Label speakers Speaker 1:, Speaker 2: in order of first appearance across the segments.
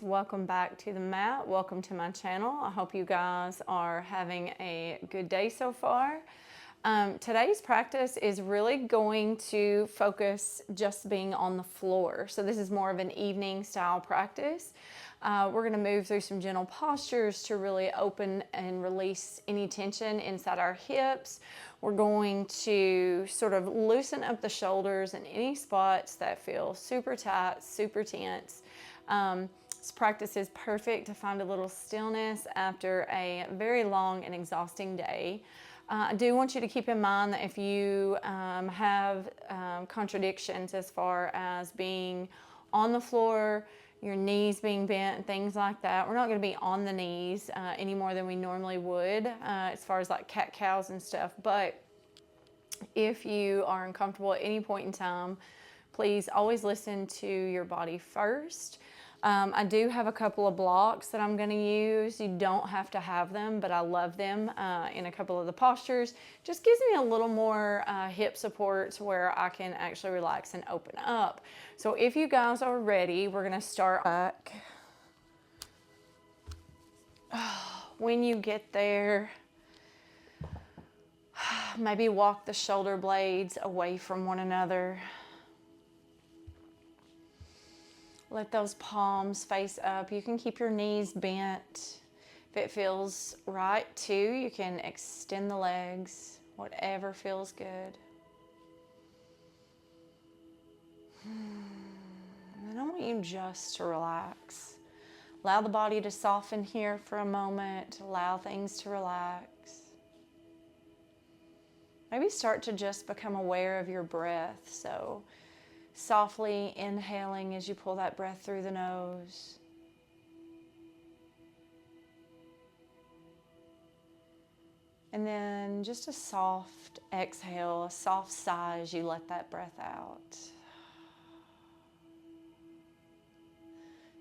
Speaker 1: friends, welcome back to the mat. Welcome to my channel. I hope you guys are having a good day so far. Today's practice is really going to focus just being on the floor. So this is more of an evening style practice. We're going to move through some gentle postures to really open and release any tension inside our hips. We're going to sort of loosen up the shoulders in any spots that feel super tight, super tense. This practice is perfect to find a little stillness after a very long and exhausting day. I do want you to keep in mind that if you have contradictions as far as being on the floor, your knees being bent, things like that, we're not going to be on the knees any more than we normally would as far as like cat-cows and stuff. But if you are uncomfortable at any point in time, please always listen to your body first. I do have a couple of blocks that I'm going to use. You don't have to have them, but I love them in a couple of the postures. Just gives me a little more hip support to where I can actually relax and open up. So if you guys are ready, we're going to start back. When you get there, maybe walk the shoulder blades away from one another. Let those palms face up. You can keep your knees bent. If it feels right too, you can extend the legs, whatever feels good. And I want you just to relax. Allow the body to soften here for a moment. Allow things to relax. Maybe start to just become aware of your breath. So softly inhaling as you pull that breath through the nose. And then just a soft exhale, a soft sigh as you let that breath out.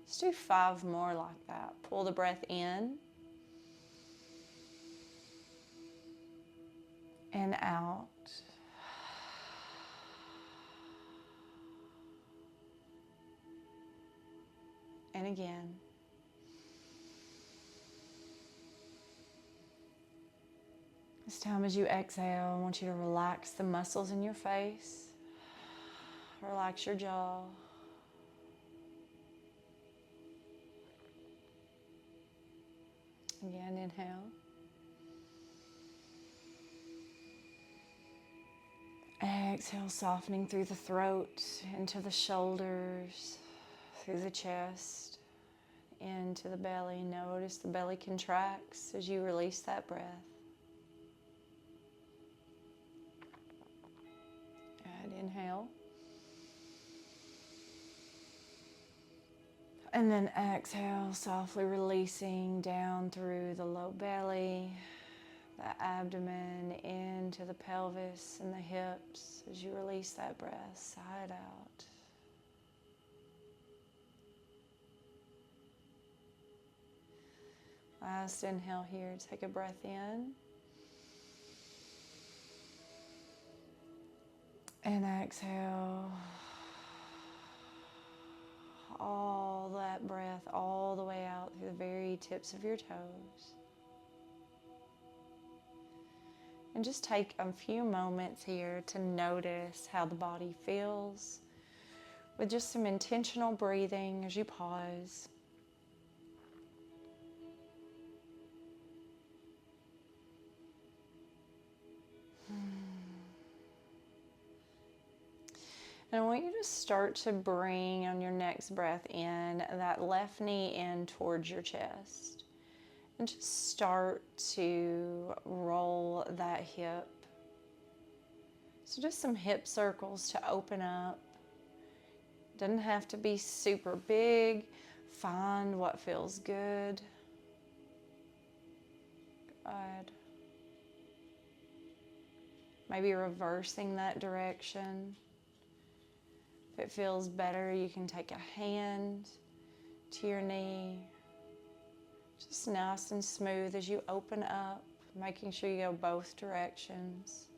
Speaker 1: Let's do 5 more like that. Pull the breath in and out. And again. This time as you exhale, I want you to relax the muscles in your face. Relax your jaw. Again, inhale. Exhale, softening through the throat, into the shoulders, through the chest, into the belly. Notice the belly contracts as you release that breath. And inhale. And then exhale, softly releasing down through the low belly, the abdomen, into the pelvis and the hips as you release that breath, sigh it out. Last inhale here, take a breath in. And exhale. All that breath all the way out through the very tips of your toes. And just take a few moments here to notice how the body feels with just some intentional breathing as you pause. And I want you to start to bring on your next breath in that left knee in towards your chest. And just start to roll that hip. So just some hip circles to open up. Doesn't have to be super big. Find what feels good. Good. Maybe reversing that direction. If it feels better, you can take a hand to your knee. Just nice and smooth as you open up, making sure you go both directions.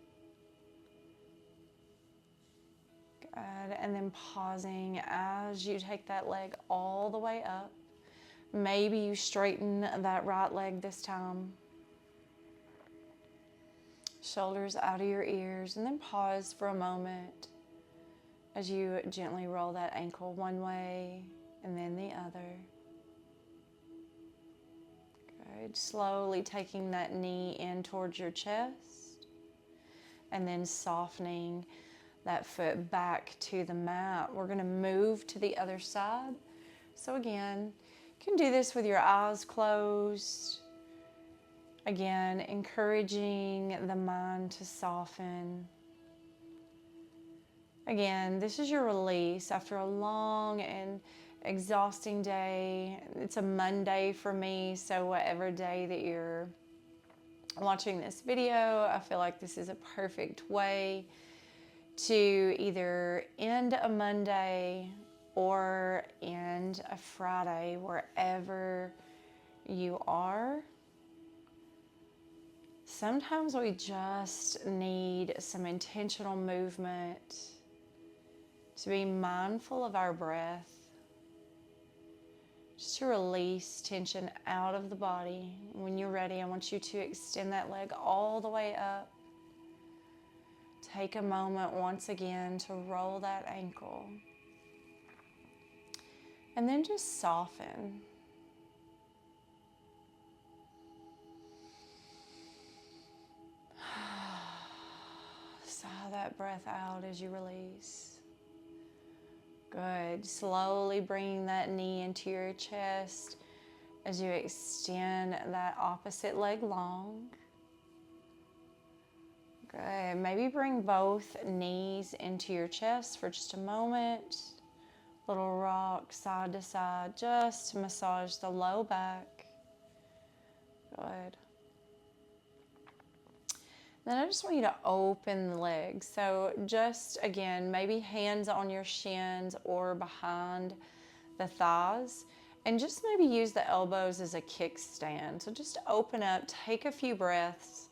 Speaker 1: Good. And then pausing as you take that leg all the way up. Maybe you straighten that right leg this time. Shoulders out of your ears, and then pause for a moment as you gently roll that ankle one way and then the other. Good. Slowly taking that knee in towards your chest and then softening that foot back to the mat. We're going to move to the other side. So again, you can do this with your eyes closed. Again, encouraging the mind to soften. Again, this is your release after a long and exhausting day. It's a Monday for me, so whatever day that you're watching this video, I feel like this is a perfect way to either end a Monday or end a Friday, wherever you are. Sometimes we just need some intentional movement, to be mindful of our breath, just to release tension out of the body. When you're ready, I want you to extend that leg all the way up. Take a moment once again to roll that ankle. And then just soften. Sigh that breath out as you release. Good. Slowly bringing that knee into your chest as you extend that opposite leg long. Good. Maybe bring both knees into your chest for just a moment. Little rock side to side, just to massage the low back. Good. Then I just want you to open the legs. So just again, maybe hands on your shins or behind the thighs. And just maybe use the elbows as a kickstand. So just open up, take a few breaths.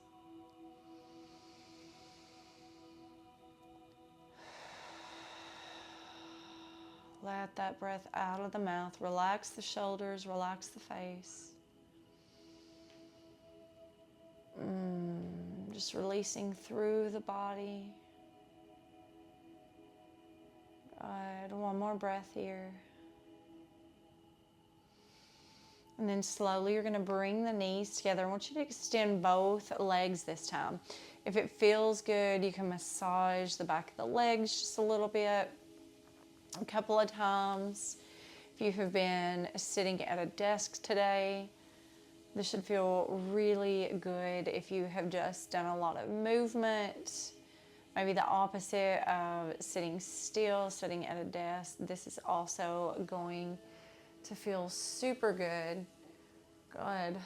Speaker 1: Let that breath out of the mouth. Relax the shoulders, relax the face. Just releasing through the body. Good. One more breath here. And then slowly you're going to bring the knees together. I want you to extend both legs this time. If it feels good, you can massage the back of the legs just a little bit, a couple of times. If you have been sitting at a desk today, this should feel really good. If you have just done a lot of movement, maybe the opposite of sitting still, sitting at a desk, this is also going to feel super good. Good.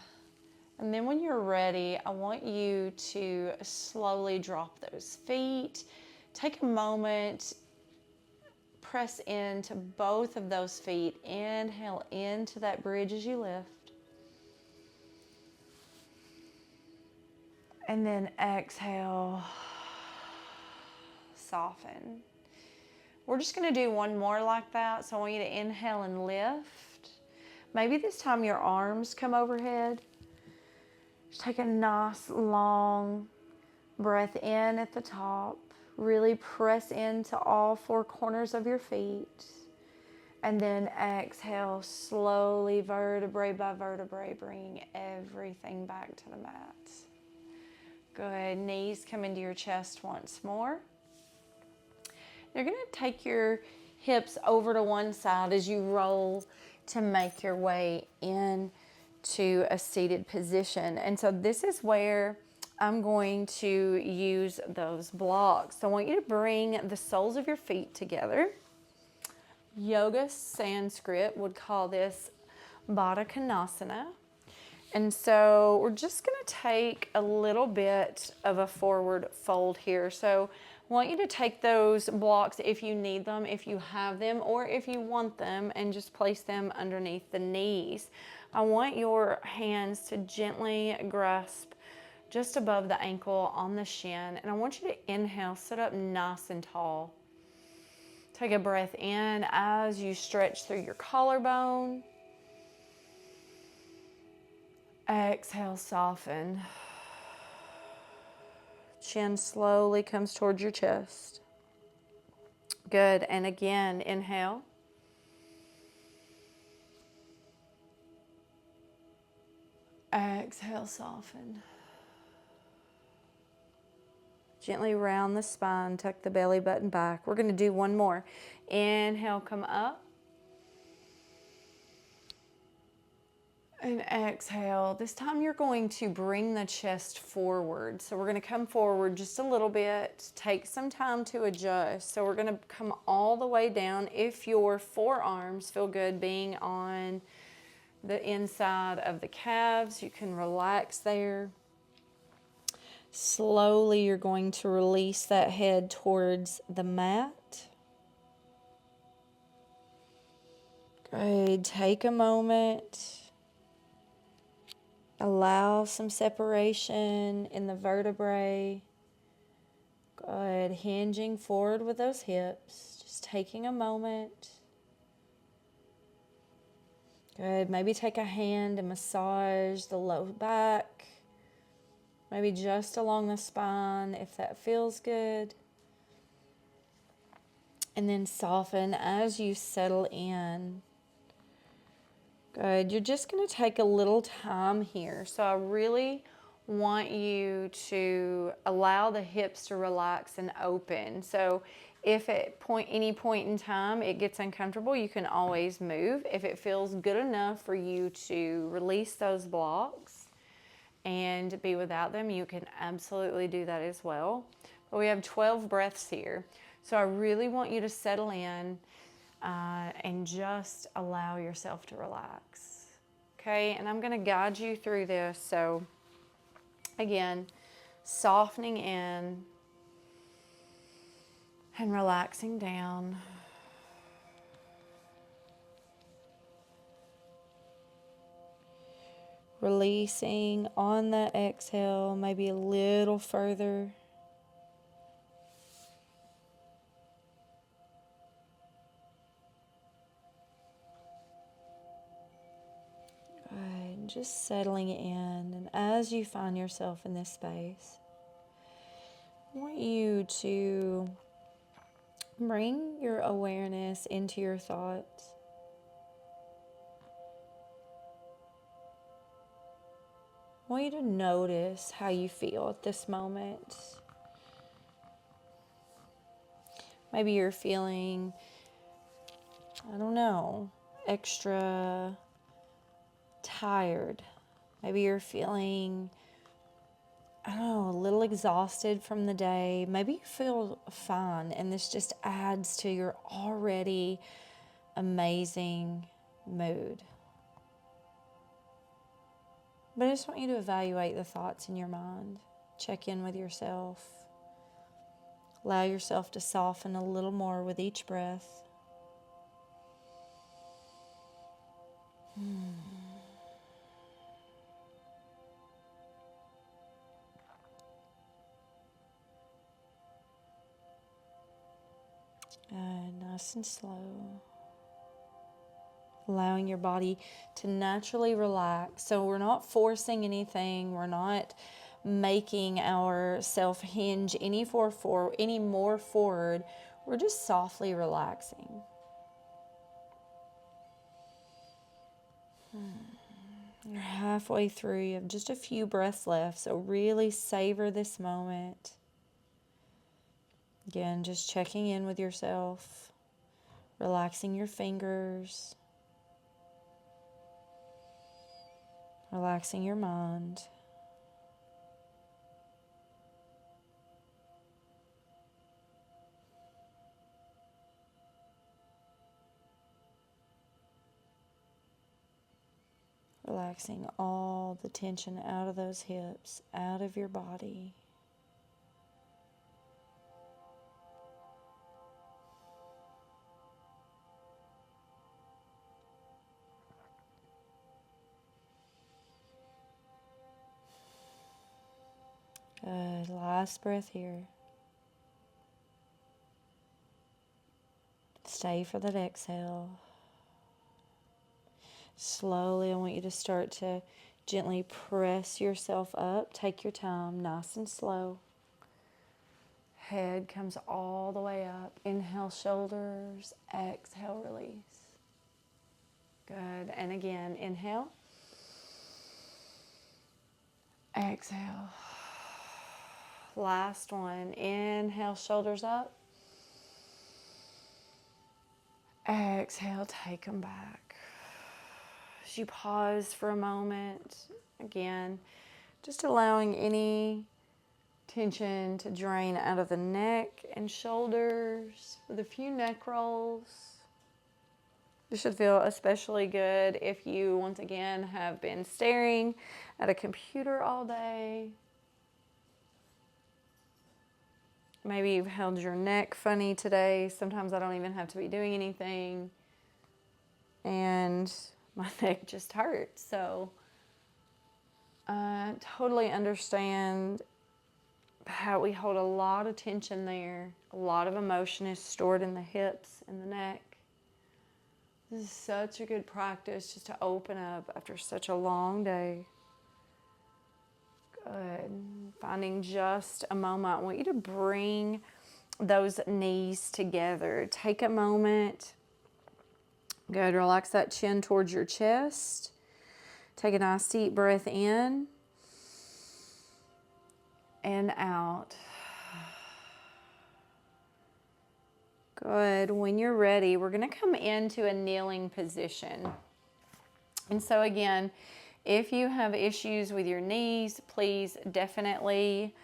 Speaker 1: And then when you're ready, I want you to slowly drop those feet. Take a moment, press into both of those feet. Inhale into that bridge as you lift. And then exhale, soften. We're just going to do one more like that. So I want you to inhale and lift. Maybe this time your arms come overhead. Just take a nice long breath in at the top. Really press into all four corners of your feet. And then exhale slowly, vertebrae by vertebrae, bringing everything back to the mat. Good. Knees come into your chest once more. You're going to take your hips over to one side as you roll to make your way into a seated position. And so this is where I'm going to use those blocks. So I want you to bring the soles of your feet together. Yoga Sanskrit would call this Baddha Konasana. And so we're just going to take a little bit of a forward fold here. So I want you to take those blocks if you need them, if you have them, or if you want them, and just place them underneath the knees. I want your hands to gently grasp just above the ankle on the shin. And I want you to inhale, sit up nice and tall. Take a breath in as you stretch through your collarbone. Exhale, soften. Chin slowly comes towards your chest. Good. And again, inhale. Exhale, soften. Gently round the spine, tuck the belly button back. We're going to do one more. Inhale, come up. And exhale. This time you're going to bring the chest forward. So we're going to come forward just a little bit. Take some time to adjust. So we're going to come all the way down. If your forearms feel good being on the inside of the calves, you can relax there. Slowly you're going to release that head towards the mat. Good. Take a moment. Allow some separation in the vertebrae. Good. Hinging forward with those hips. Just taking a moment. Good. Maybe take a hand and massage the low back. Maybe just along the spine if that feels good. And then soften as you settle in. Good. You're just going to take a little time here. So I really want you to allow the hips to relax and open. So if at any point in time it gets uncomfortable, you can always move. If it feels good enough for you to release those blocks and be without them, you can absolutely do that as well. But we have 12 breaths here. So I really want you to settle in and just allow yourself to relax. Okay, and I'm going to guide you through this. So again, softening in and relaxing down. Releasing on that exhale, maybe a little further. Good. Just settling in. And as you find yourself in this space, I want you to bring your awareness into your thoughts. I want you to notice how you feel at this moment. Maybe you're feeling, I don't know, extra tired. Maybe you're feeling, I don't know, a little exhausted from the day. Maybe you feel fine, and this just adds to your already amazing mood. But I just want you to evaluate the thoughts in your mind. Check in with yourself. Allow yourself to soften a little more with each breath. Nice and slow. Allowing your body to naturally relax. So we're not forcing anything. We're not making ourselves hinge any more forward. We're just softly relaxing. You're halfway through. You have just a few breaths left. So really savor this moment. Again, just checking in with yourself. Relaxing your fingers. Relaxing your mind. Relaxing all the tension out of those hips, out of your body. Good. Last breath here. Stay for that exhale. Slowly, I want you to start to Gently press yourself up. Take your time, nice and slow. Head comes all the way up. Inhale, shoulders. Exhale, release. Good. And again, inhale. Exhale. Last one. Inhale, shoulders up. Exhale, take them back. As you pause for a moment, again, just allowing any tension to drain out of the neck and shoulders with a few neck rolls. This should feel especially good if you, once again, have been staring at a computer all day. Maybe you've held your neck funny today. Sometimes I don't even have to be doing anything, and my neck just hurts. So I totally understand how we hold a lot of tension there. A lot of emotion is stored in the hips and the neck. This is such a good practice just to open up after such a long day. Good. Finding just a moment. I want you to bring those knees together. Take a moment. Good. Relax that chin towards your chest. Take a nice deep breath in and out. Good. When you're ready, we're going to come into a kneeling position. And so again, if you have issues with your knees, please definitely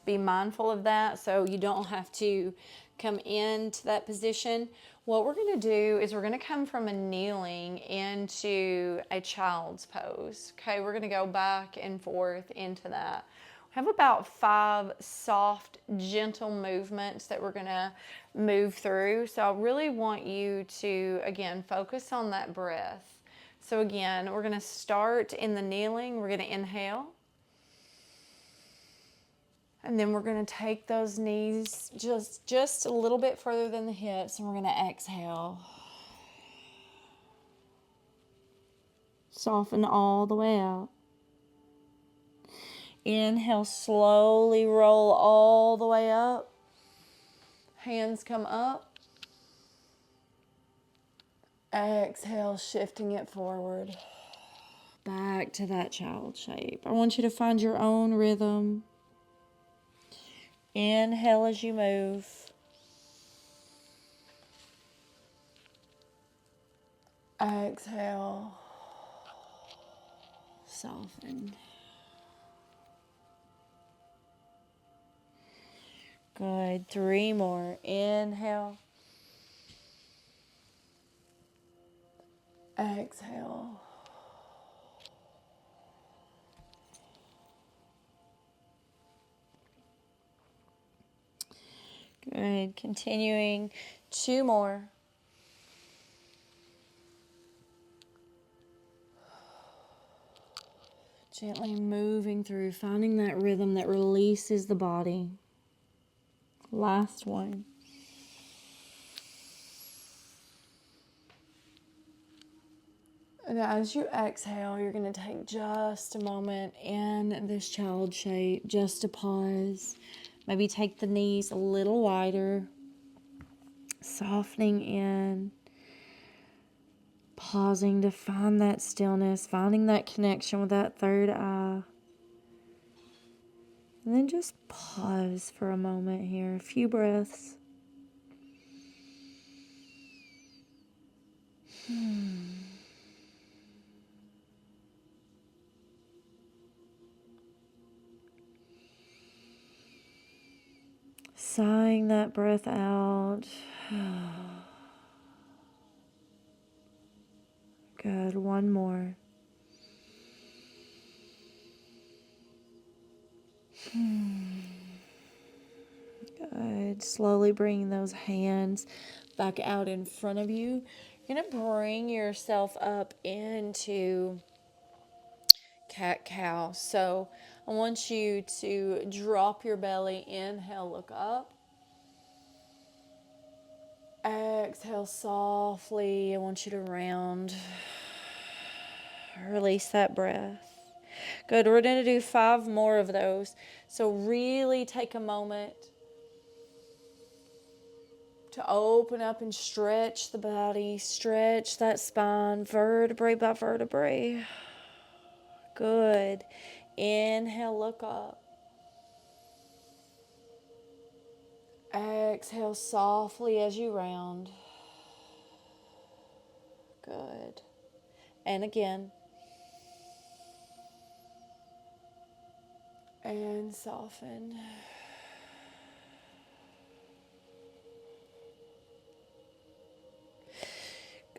Speaker 1: be mindful of that so you don't have to come into that position. What we're going to do is we're going to come from a kneeling into a child's pose. Okay, we're going to go back and forth into that. We have about 5 soft, gentle movements that we're going to move through. So I really want you to, again, focus on that breath. So again, we're going to start in the kneeling. We're going to inhale. And then we're going to take those knees just a little bit further than the hips, and we're going to exhale. Soften all the way out. Inhale, slowly roll all the way up. Hands come up. Exhale, shifting it forward. Back to that child shape. I want you to find your own rhythm. Inhale as you move. Exhale. Soften. Good. 3 more. Inhale. Exhale. Good. Continuing. 2 more. Gently moving through, finding that rhythm that releases the body. Last one. And as you exhale, you're going to take just a moment in this child shape, just to pause. Maybe take the knees a little wider, softening in, pausing to find that stillness, finding that connection with that third eye. And then just pause for a moment here, a few breaths. Sighing that breath out. Good, 1 more. Good. Slowly bringing those hands back out in front of you. You're going to bring yourself up into cat-cow. So I want you to drop your belly. Inhale, look up. Exhale softly. I want you to round Release that breath. Good. We're going to do 5 more of those. So really take a moment to open up and stretch the body, stretch that spine, vertebrae by vertebrae. Good. Inhale, look up. Exhale softly as you round. Good. And again. And soften.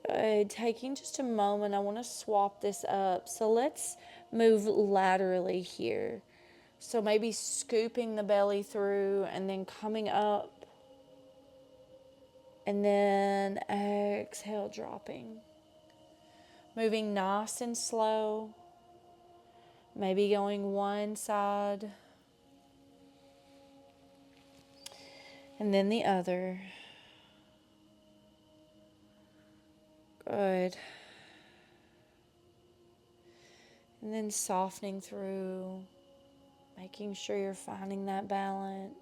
Speaker 1: Good. Taking just a moment, I want to swap this up. So let's move laterally here. So maybe scooping the belly through and then coming up. And then exhale, dropping. Moving nice and slow. Maybe going one side. And then the other. Good. And then softening through, making sure you're finding that balance.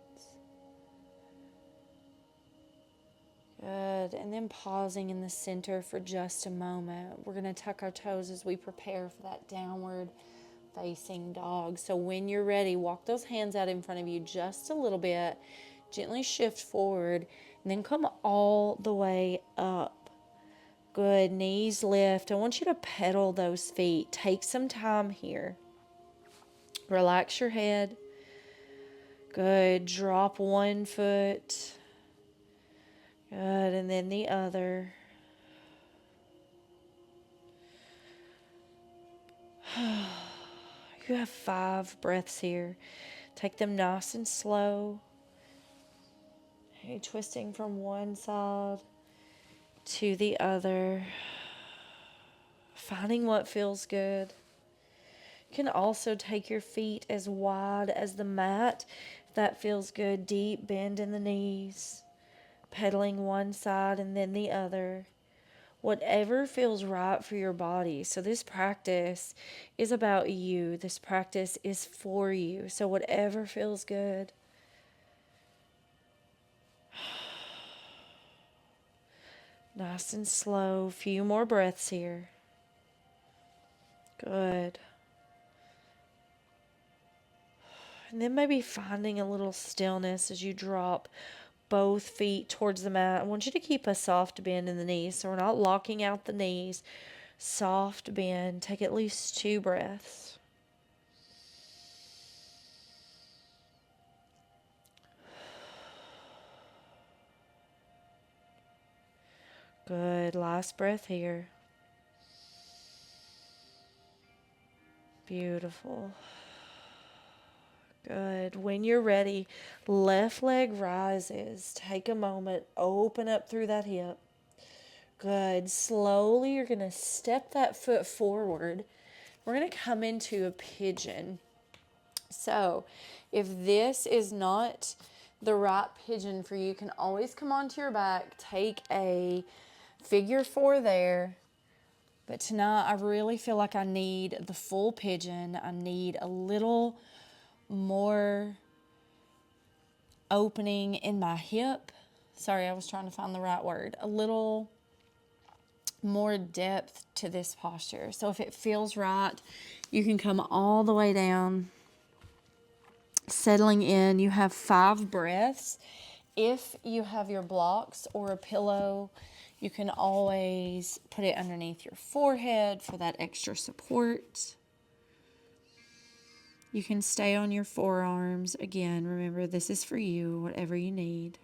Speaker 1: Good. And then pausing in the center for just a moment. We're going to tuck our toes as we prepare for that downward facing dog. So when you're ready, walk those hands out in front of you just a little bit. Gently shift forward and then come all the way up. Good. Knees lift. I want you to pedal those feet. Take some time here. Relax your head. Good. Drop one foot. Good. And then the other. You have 5 breaths here. Take them nice and slow. Okay, twisting from one side to the other. Finding what feels good. You can also take your feet as wide as the mat. If that feels good, deep bend in the knees. Pedaling one side and then the other. Whatever feels right for your body. So this practice is about you. This practice is for you. So whatever feels good. Nice and slow. Few more breaths here. Good. And then maybe finding a little stillness as you drop both feet towards the mat. I want you to keep a soft bend in the knees. So we're not locking out the knees. Soft bend. Take at least 2 breaths. Good. Last breath here. Beautiful. Good. When you're ready, left leg rises. Take a moment. Open up through that hip. Good. Slowly, you're going to step that foot forward. We're going to come into a pigeon. So, if this is not the right pigeon for you, you can always come onto your back. Take a figure 4 there. But tonight, I really feel like I need the full pigeon. I need a little more opening in my hip. Sorry, I was trying to find the right word. A little more depth to this posture. So if it feels right, you can come all the way down, settling in. You have 5 breaths. If you have your blocks or a pillow, you can always put it underneath your forehead for that extra support. You can stay on your forearms. Again, remember, this is for you, whatever you need,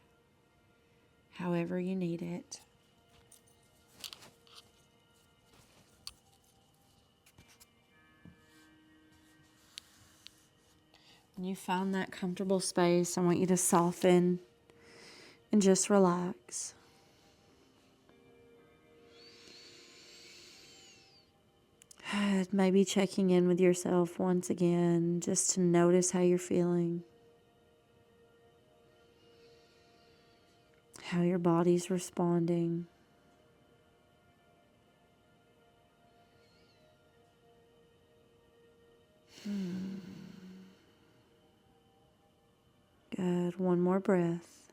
Speaker 1: however you need it. When you found that comfortable space, I want you to soften and just relax. Maybe checking in with yourself once again, just to notice how you're feeling, how your body's responding. Good. One more breath.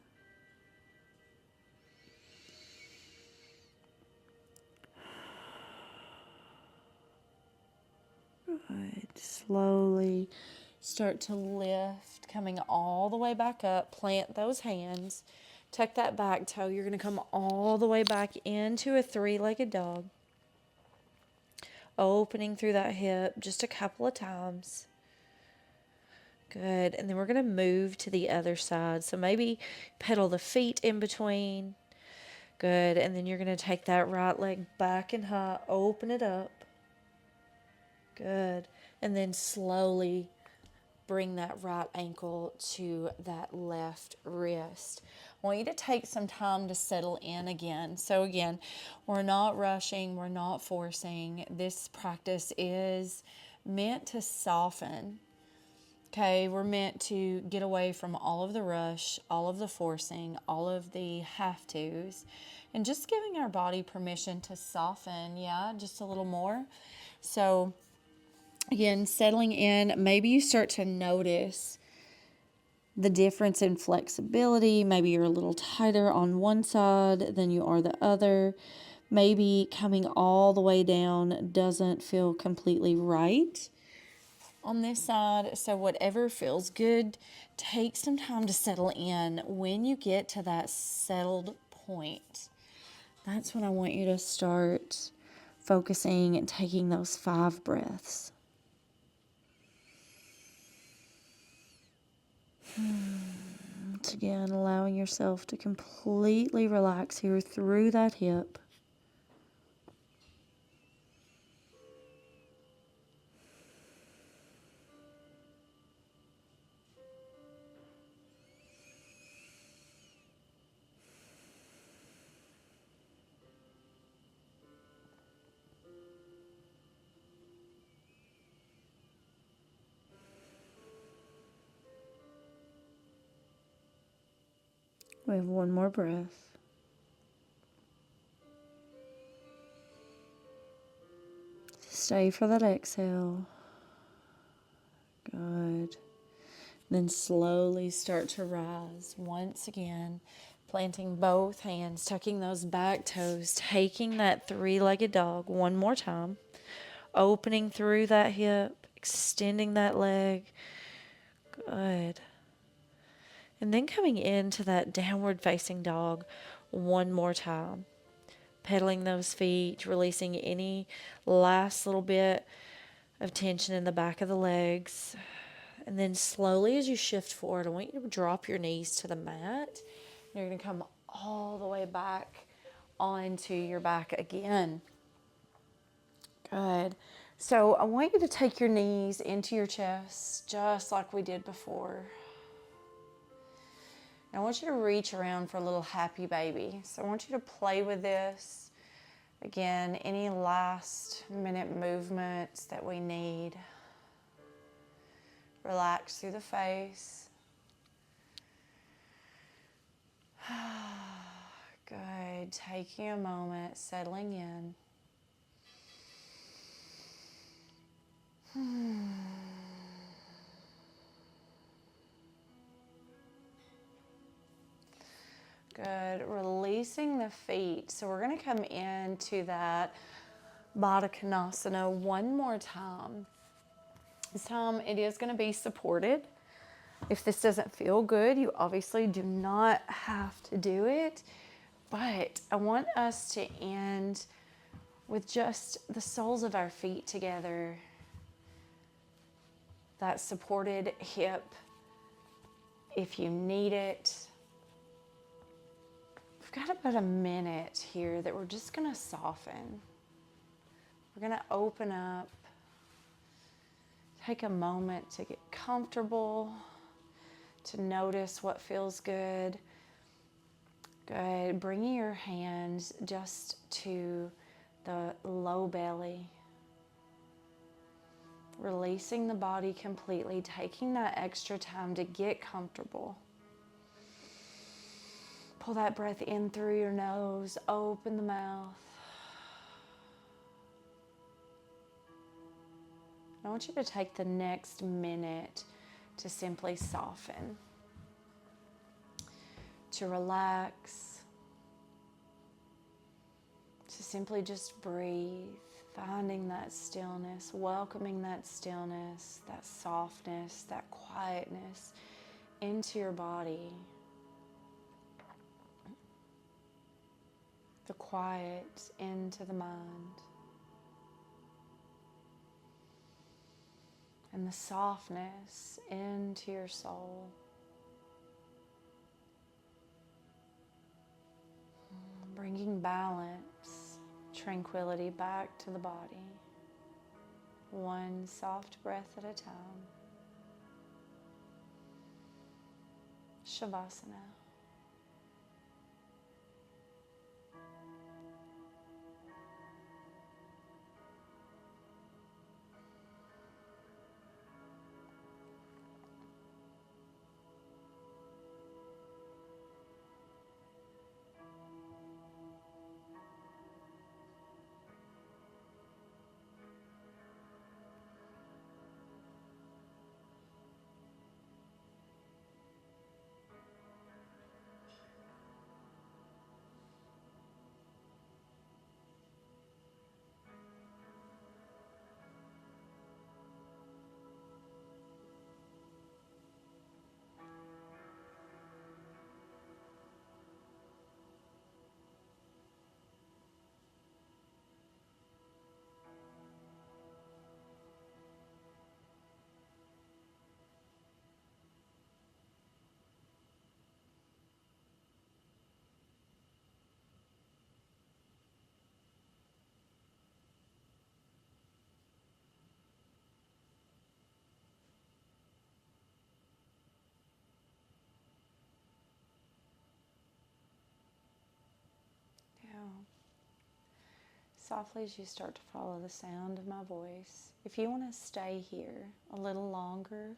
Speaker 1: Good. Slowly start to lift, coming all the way back up. Plant those hands. Tuck that back toe. You're going to come all the way back into a three-legged dog. Opening through that hip just a couple of times. Good. And then we're going to move to the other side. So maybe pedal the feet in between. Good. And then you're going to take that right leg back and high. Open it up. Good. And then slowly bring that right ankle to that left wrist. I want you to take some time to settle in again. So again, we're not rushing, we're not forcing. This practice is meant to soften. Okay, we're meant to get away from all of the rush, all of the forcing, all of the have-tos, and just giving our body permission to soften, just a little more. So again, settling in, maybe you start to notice the difference in flexibility. Maybe you're a little tighter on one side than you are the other. Maybe coming all the way down doesn't feel completely right on this side. So whatever feels good, take some time to settle in. When you get to that settled point, that's when I want you to start focusing and taking those 5 breaths. Once again, allowing yourself to completely relax here through that hip. We have one more breath. Stay for that exhale. Good. Then slowly start to rise once again, planting both hands, tucking those back toes, taking that 3-legged dog one more time, opening through that hip, extending that leg. Good. And then coming into that downward facing dog one more time. Pedaling those feet, releasing any last little bit of tension in the back of the legs. And then slowly as you shift forward, I want you to drop your knees to the mat. You're going to come all the way back onto your back again. Good. So I want you to take your knees into your chest, just like we did before. I want you to reach around for a little happy baby. So I want you to play with this. Again, any last minute movements that we need. Relax through the face. Good. Taking a moment, settling in. Good. Releasing the feet. So we're going to come into that Baddha Konasana one more time. This time it is going to be supported. If this doesn't feel good, you obviously do not have to do it. But I want us to end with just the soles of our feet together. That supported hip, if you need it. We've got about a minute here that we're just going to soften. We're going to open up. Take a moment to get comfortable, to notice what feels good. Good. Bringing your hands just to the low belly. Releasing the body completely, taking that extra time to get comfortable. Pull that breath in through your nose, open the mouth. I want you to take the next minute to simply soften, to relax, to simply just breathe, finding that stillness, welcoming that stillness, that softness, that quietness into your body. The quiet into the mind. And the softness into your soul. Bringing balance, tranquility back to the body. One soft breath at a time. Shavasana. Softly as you start to follow the sound of my voice, if you want to stay here a little longer,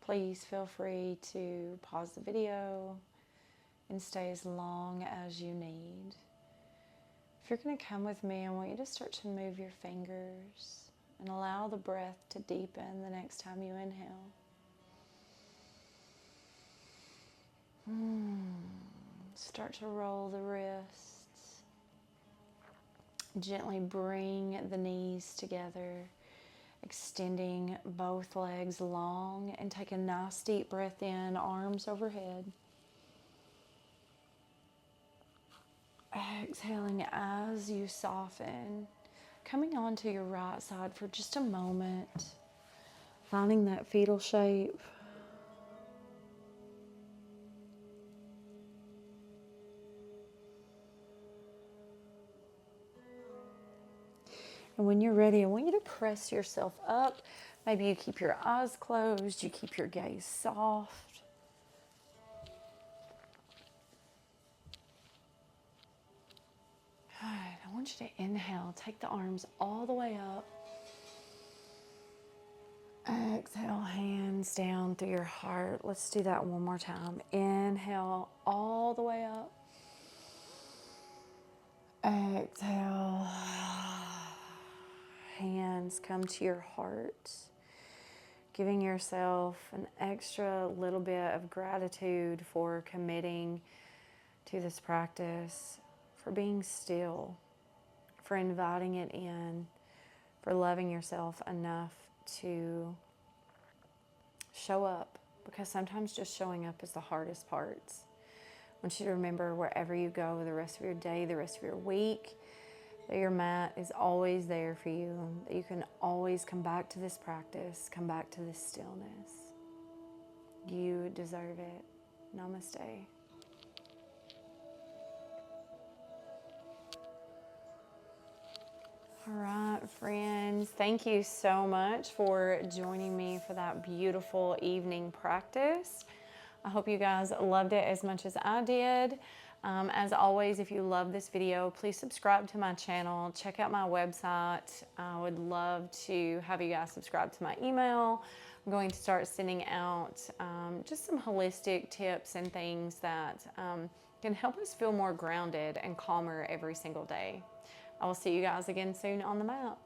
Speaker 1: please feel free to pause the video and stay as long as you need. If you're going to come with me, I want you to start to move your fingers and allow the breath to deepen the next time you inhale. Start to roll the wrists. Gently bring the knees together, extending both legs long, and take a nice deep breath in, arms overhead. Exhaling as you soften, coming onto your right side for just a moment, finding that fetal shape. And when you're ready, I want you to press yourself up. Maybe you keep your eyes closed, you keep your gaze soft. All right, I want you to inhale, take the arms all the way up. Exhale, hands down through your heart. Let's do that one more time. Inhale all the way up. Exhale. Hands come to your heart, giving yourself an extra little bit of gratitude for committing to this practice, for being still, for inviting it in, for loving yourself enough to show up, because sometimes just showing up is the hardest parts. I want you to remember, wherever you go the rest of your day, the rest of your week, that your mat is always there for you, that you can always come back to this practice, come back to this stillness. You deserve it. Namaste. All right, friends, thank you so much for joining me for that beautiful evening practice. I hope you guys loved it as much as I did. As always, if you love this video, please subscribe to my channel. Check out my website. I would love to have you guys subscribe to my email. I'm going to start sending out just some holistic tips and things that can help us feel more grounded and calmer every single day. I will see you guys again soon on the mat.